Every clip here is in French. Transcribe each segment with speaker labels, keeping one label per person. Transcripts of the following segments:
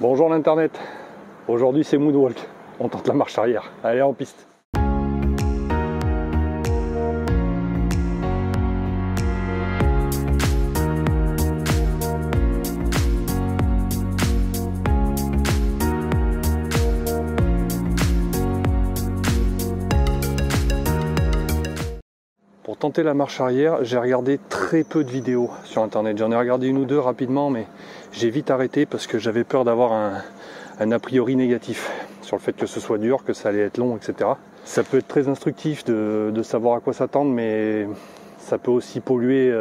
Speaker 1: Bonjour l'internet, aujourd'hui c'est Moonwalk, on tente la marche arrière, allez en piste. Pour tenter la marche arrière, j'ai regardé très peu de vidéos sur internet. J'en ai regardé une ou deux rapidement, mais j'ai vite arrêté parce que j'avais peur d'avoir un a priori négatif sur le fait que ce soit dur, que ça allait être long, etc. Ça peut être très instructif de savoir à quoi s'attendre, mais ça peut aussi polluer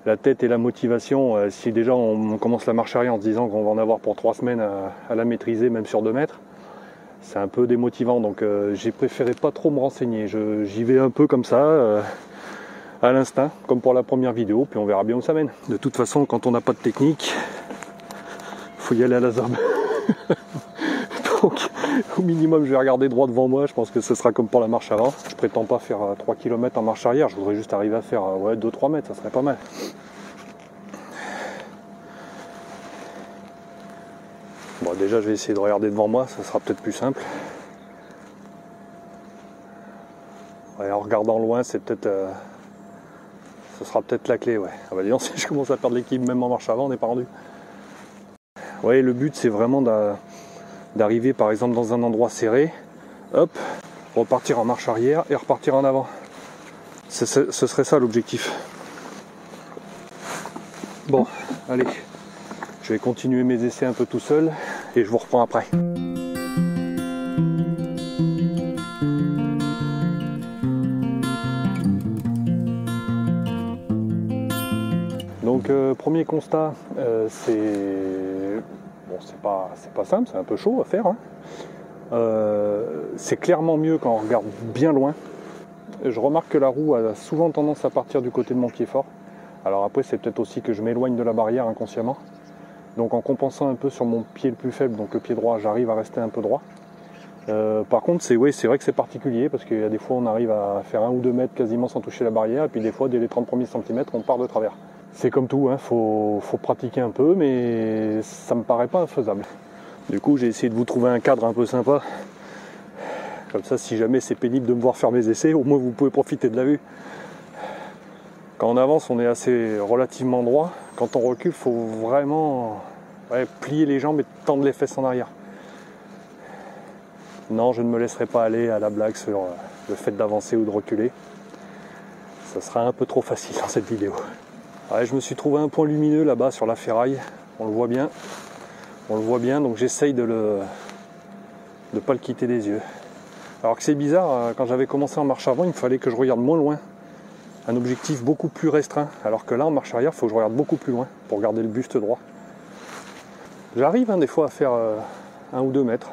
Speaker 1: la tête et la motivation. Si déjà on commence la marche arrière en se disant qu'on va en avoir pour 3 semaines à la maîtriser, même sur 2 mètres, c'est un peu démotivant, donc j'ai préféré pas trop me renseigner. J'y vais un peu comme ça, à l'instinct, comme pour la première vidéo, puis on verra bien où ça mène. De toute façon, quand on n'a pas de technique, faut y aller à la zob. Donc au minimum je vais regarder droit devant moi, je pense que ce sera comme pour la marche avant. Je prétends pas faire 3 km en marche arrière, je voudrais juste arriver à faire 2-3 mètres, ça serait pas mal. Bon, déjà je vais essayer de regarder devant moi, ça sera peut-être plus simple. Ouais, en regardant loin, c'est peut-être ce sera peut-être la clé, ouais. Ah bah disons, si je commence à perdre l'équilibre même en marche avant, on n'est pas rendu. Ouais, le but c'est vraiment d'arriver par exemple dans un endroit serré, hop, repartir en marche arrière et repartir en avant. Ce serait ça l'objectif. Bon, allez, je vais continuer mes essais un peu tout seul et je vous reprends après. Donc premier constat, c'est pas simple, c'est un peu chaud à faire. Hein. C'est clairement mieux quand on regarde bien loin. Je remarque que la roue a souvent tendance à partir du côté de mon pied fort. Alors après c'est peut-être aussi que je m'éloigne de la barrière inconsciemment. Donc en compensant un peu sur mon pied le plus faible, donc le pied droit, j'arrive à rester un peu droit. Par contre c'est vrai que c'est particulier parce qu'il y a des fois on arrive à faire 1 ou 2 mètres quasiment sans toucher la barrière et puis des fois dès les 30 premiers centimètres on part de travers. C'est comme tout, hein, faut pratiquer un peu, mais ça me paraît pas infaisable. Du coup, j'ai essayé de vous trouver un cadre un peu sympa. Comme ça, si jamais c'est pénible de me voir faire mes essais, au moins vous pouvez profiter de la vue. Quand on avance, on est assez relativement droit. Quand on recule, il faut vraiment plier les jambes et tendre les fesses en arrière. Non, je ne me laisserai pas aller à la blague sur le fait d'avancer ou de reculer. Ça sera un peu trop facile dans cette vidéo. Ouais, je me suis trouvé un point lumineux là-bas sur la ferraille, on le voit bien, donc j'essaye de pas le quitter des yeux. Alors que c'est bizarre, quand j'avais commencé en marche avant, il me fallait que je regarde moins loin, un objectif beaucoup plus restreint, alors que là en marche arrière, il faut que je regarde beaucoup plus loin pour garder le buste droit. J'arrive des fois à faire 1 ou 2 mètres.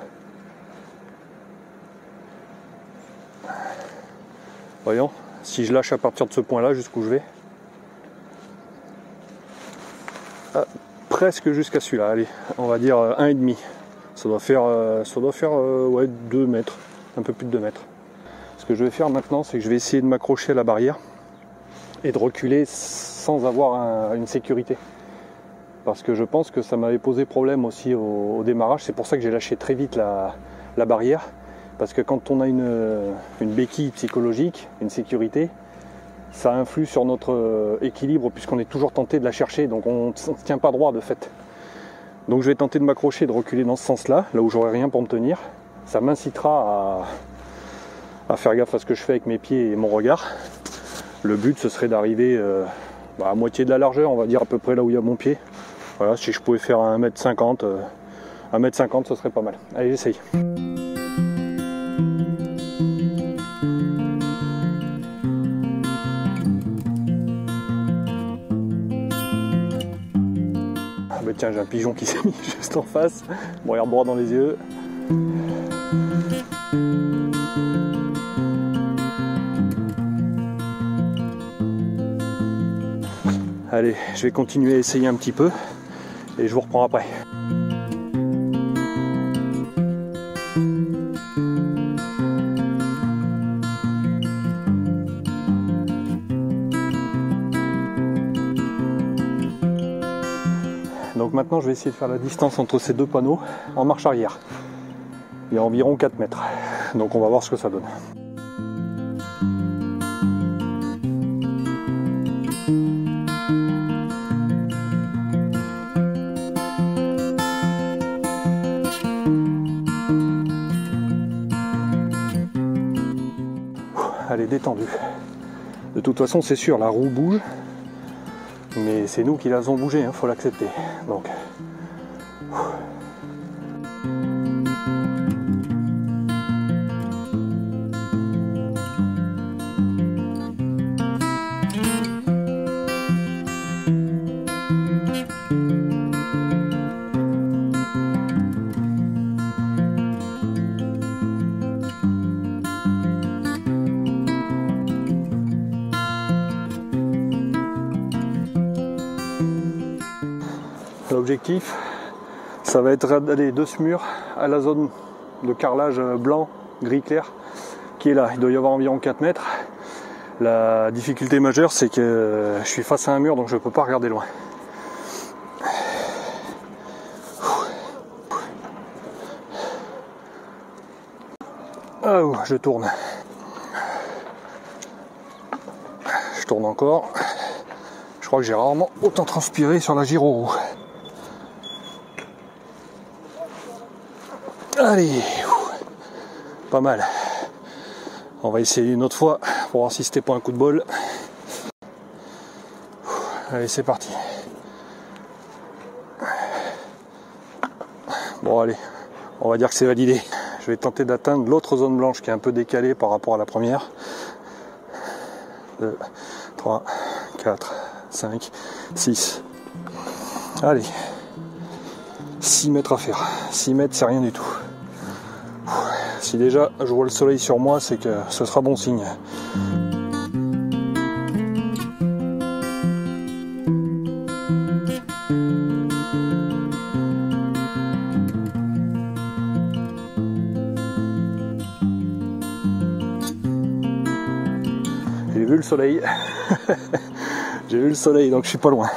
Speaker 1: Voyons, si je lâche à partir de ce point-là, jusqu'où je vais. Presque jusqu'à celui-là, allez, on va dire 1,5. Ça doit faire 2 mètres, un peu plus de 2 mètres. Ce que je vais faire maintenant, c'est que je vais essayer de m'accrocher à la barrière et de reculer sans avoir une sécurité. Parce que je pense que ça m'avait posé problème aussi au démarrage, c'est pour ça que j'ai lâché très vite la barrière. Parce que quand on a une béquille psychologique, une sécurité, ça influe sur notre équilibre puisqu'on est toujours tenté de la chercher, donc on ne tient pas droit de fait. Donc je vais tenter de m'accrocher et de reculer dans ce sens-là, là où j'aurai rien pour me tenir. Ça m'incitera à faire gaffe à ce que je fais avec mes pieds et mon regard. Le but ce serait d'arriver à moitié de la largeur, on va dire à peu près là où il y a mon pied. Voilà, si je pouvais faire 1m50, 1m50 ce serait pas mal. Allez, j'essaye. Tiens, j'ai un pigeon qui s'est mis juste en face. Il me regarde droit dans les yeux. Allez, je vais continuer à essayer un petit peu et je vous reprends après. Donc maintenant je vais essayer de faire la distance entre ces deux panneaux en marche arrière. Il y a environ 4 mètres. Donc on va voir ce que ça donne. Elle est détendue. De toute façon c'est sûr, la roue bouge. Mais c'est nous qui la faisons bouger, faut l'accepter. Donc. L'objectif, ça va être d'aller de ce mur à la zone de carrelage blanc, gris clair, qui est là. Il doit y avoir environ 4 mètres. La difficulté majeure, c'est que je suis face à un mur, donc je ne peux pas regarder loin. Oh, je tourne. Je tourne encore. Je crois que j'ai rarement autant transpiré sur la gyroroue. Allez, pas mal. On va essayer une autre fois pour voir si c'était pas un coup de bol. Allez, c'est parti. Bon, allez, on va dire que c'est validé. Je vais tenter d'atteindre l'autre zone blanche qui est un peu décalée par rapport à la première. 2, 3, 4, 5, 6. Allez. 6 mètres à faire. 6 mètres, c'est rien du tout. Si déjà je vois le soleil sur moi, c'est que ce sera bon signe. J'ai vu le soleil. J'ai vu le soleil, donc je suis pas loin.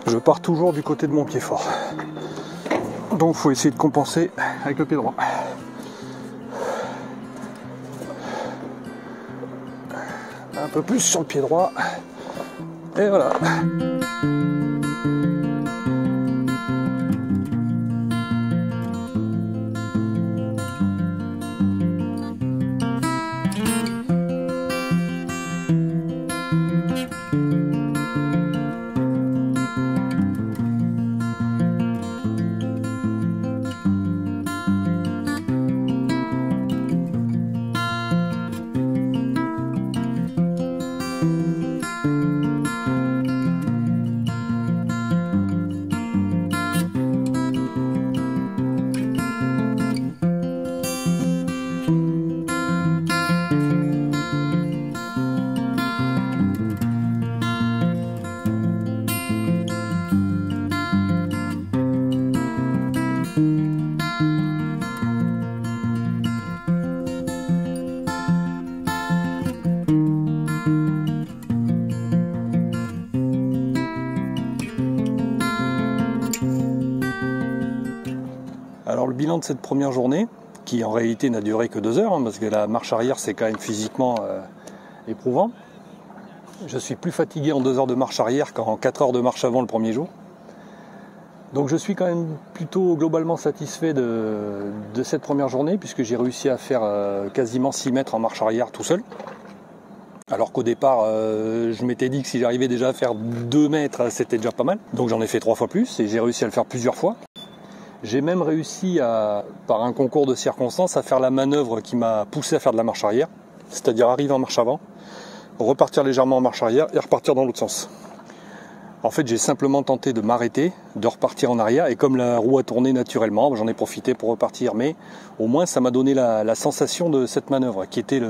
Speaker 1: Je pars toujours du côté de mon pied fort. Donc il faut essayer de compenser avec le pied droit. Un peu plus sur le pied droit. Et voilà. Alors le bilan de cette première journée, qui en réalité n'a duré que 2 heures, parce que la marche arrière c'est quand même physiquement éprouvant. Je suis plus fatigué en 2 heures de marche arrière qu'en 4 heures de marche avant le premier jour. Donc je suis quand même plutôt globalement satisfait de cette première journée, puisque j'ai réussi à faire quasiment 6 mètres en marche arrière tout seul. Alors qu'au départ, je m'étais dit que si j'arrivais déjà à faire 2 mètres, c'était déjà pas mal. Donc j'en ai fait 3 fois plus et j'ai réussi à le faire plusieurs fois. J'ai même réussi, par un concours de circonstances, à faire la manœuvre qui m'a poussé à faire de la marche arrière. C'est-à-dire arriver en marche avant, repartir légèrement en marche arrière et repartir dans l'autre sens. En fait, j'ai simplement tenté de m'arrêter, de repartir en arrière, et comme la roue a tourné naturellement, j'en ai profité pour repartir, mais au moins ça m'a donné la sensation de cette manœuvre, qui était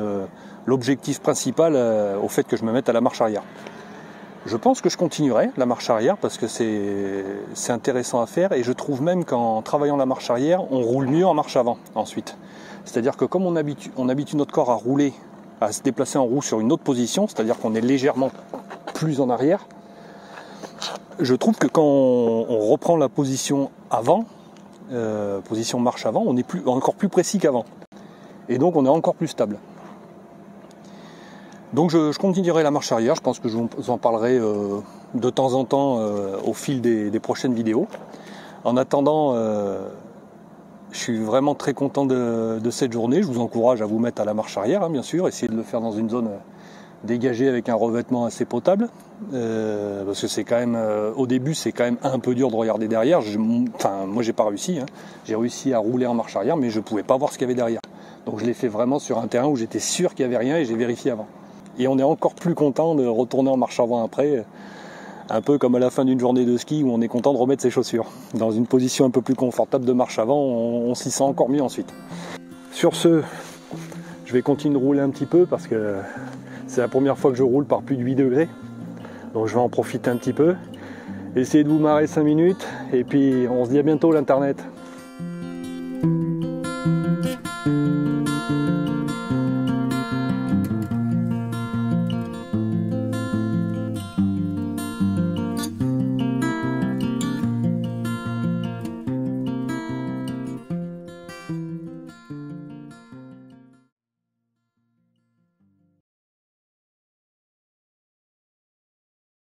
Speaker 1: l'objectif principal au fait que je me mette à la marche arrière. Je pense que je continuerai la marche arrière parce que c'est intéressant à faire, et je trouve même qu'en travaillant la marche arrière, on roule mieux en marche avant ensuite. C'est-à-dire que comme on habitue notre corps à rouler, à se déplacer en roue sur une autre position, c'est-à-dire qu'on est légèrement plus en arrière, je trouve que quand on reprend la position avant, position marche avant, on est encore plus précis qu'avant. Et donc on est encore plus stable. Donc je continuerai la marche arrière, je pense que je vous en parlerai de temps en temps au fil des prochaines vidéos. En attendant, je suis vraiment très content de cette journée. Je vous encourage à vous mettre à la marche arrière, hein, bien sûr, essayez de le faire dans une zone dégagée avec un revêtement assez potable, parce que c'est quand même, au début c'est quand même un peu dur de regarder derrière. Moi j'ai pas réussi, hein. J'ai réussi à rouler en marche arrière, mais je pouvais pas voir ce qu'il y avait derrière. Donc je l'ai fait vraiment sur un terrain où j'étais sûr qu'il y avait rien et j'ai vérifié avant. Et on est encore plus content de retourner en marche avant après, un peu comme à la fin d'une journée de ski où on est content de remettre ses chaussures. Dans une position un peu plus confortable de marche avant, on s'y sent encore mieux ensuite. Sur ce, je vais continuer de rouler un petit peu parce que c'est la première fois que je roule par plus de 8 degrés. Donc je vais en profiter un petit peu. Essayez de vous marrer 5 minutes et puis on se dit à bientôt l'internet.